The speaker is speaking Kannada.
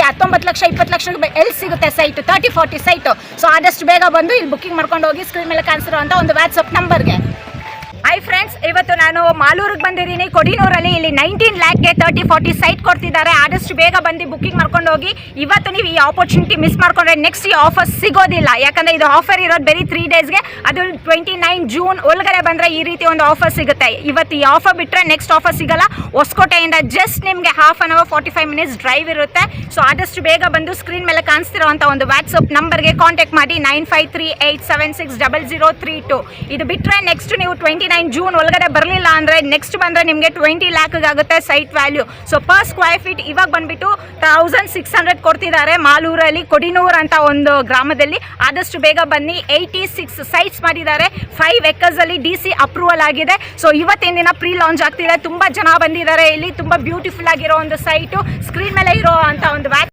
19 ಲಕ್ಷ 20 ಲಕ್ಷ ಎಲ್ಲಿ ಸಿಗುತ್ತೆ ಸೈಟ್ 30-40 ಸೈಟು. ಸೊ ಆದಷ್ಟು ಬೇಗ ಬಂದು ಇಲ್ಲಿ ಬುಕ್ಕಿಂಗ್ ಮಾಡ್ಕೊಂಡು ಹೋಗಿ ಸ್ಕ್ರೀನ್ ಮೇಲೆ ಕಾಣಿಸಿರುವಂಥ ಒಂದು ವಾಟ್ಸಪ್ ನಂಬರ್ಗೆ. ಹಾಯ್ ಫ್ರೆಂಡ್ಸ್, ಇವತ್ತು ನಾನು ಮಾಲೂರಿಗೆ ಬಂದಿದ್ದೀನಿ. ಕೊಡಿನೂರಲ್ಲಿ ಇಲ್ಲಿ 19 ಲ್ಯಾಕ್ಗೆ 30-40 ಸೈಟ್ ಕೊಡ್ತಿದ್ದಾರೆ. ಆದಷ್ಟು ಬೇಗ ಬಂದು ಬುಕ್ಕಿಂಗ್ ಮಾಡ್ಕೊಂಡು ಹೋಗಿ. ಇವತ್ತು ನೀವು ಈ ಆಪರ್ಚುನಿಟಿ ಮಿಸ್ ಮಾಡ್ಕೊಂಡ್ರೆ ನೆಕ್ಸ್ಟ್ ಈ ಆಫರ್ ಸಿಗೋದಿಲ್ಲ. ಯಾಕಂದರೆ ಇದು ಆಫರ್ ಇರೋದು ಬರೀ 3 ಡೇಸ್ಗೆ. ಅದು 29 ಜೂನ್ ಒಳಗಡೆ ಬಂದರೆ ಈ ರೀತಿ ಒಂದು ಆಫರ್ ಸಿಗುತ್ತೆ. ಇವತ್ತು ಈ ಆಫರ್ ಬಿಟ್ಟರೆ ನೆಕ್ಸ್ಟ್ ಆಫರ್ ಸಿಗಲ್ಲ. ಹೊಸಕೋಟೆಯಿಂದ ಜಸ್ಟ್ ನಿಮಗೆ half an hour 45 minutes drive ಇರುತ್ತೆ. ಸೊ ಆದಷ್ಟು ಬೇಗ ಬಂದು ಸ್ಕ್ರೀನ್ ಮೇಲೆ ಕಾಣಿಸ್ತಿರೋಂಥ ಒಂದು ವಾಟ್ಸಪ್ ನಂಬರ್ಗೆ ಕಾಂಟ್ಯಾಕ್ಟ್ ಮಾಡಿ 9538760032. ಇದು ಬಿಟ್ಟರೆ ನೆಕ್ಸ್ಟ್ ನೀವು 29 ಜೂನ್ ಒಳಗಡೆ ಬರಲಿಲ್ಲ ಅಂದರೆ ನೆಕ್ಸ್ಟ್ ಬಂದರೆ ನಿಮಗೆ 20 ಲ್ಯಾಕ್ಗೆ ಆಗುತ್ತೆ site value. So per square feet ಇವಾಗ ಬಂದುಬಿಟ್ಟು 1600 ಕೊಡ್ತಿದ್ದಾರೆ ಮಾಲೂರಲ್ಲಿ, ಕೊಡಿನೂರು ಅಂತ ಒಂದು ಗ್ರಾಮದಲ್ಲಿ. ಆದಷ್ಟು ಬೇಗ ಬನ್ನಿ. 86 ಸೈಟ್ಸ್ ಮಾಡಿದ್ದಾರೆ. 5 ಎಕರ್ಸಲ್ಲಿ DC ಅಪ್ರೂವಲ್ ಆಗಿದೆ. ಸೊ ಇವತ್ತಿನ ದಿನ ಪ್ರೀ ಲಾಂಚ್ ಆಗ್ತಿದೆ. ತುಂಬ ಜನ ಬಂದಿದ್ದಾರೆ. ಇಲ್ಲಿ ತುಂಬ ಬ್ಯೂಟಿಫುಲ್ ಆಗಿರೋ ಒಂದು ಸೈಟು. ಸ್ಕ್ರೀನ್ ಮೇಲೆ ಇರೋ ಅಂತ ಒಂದು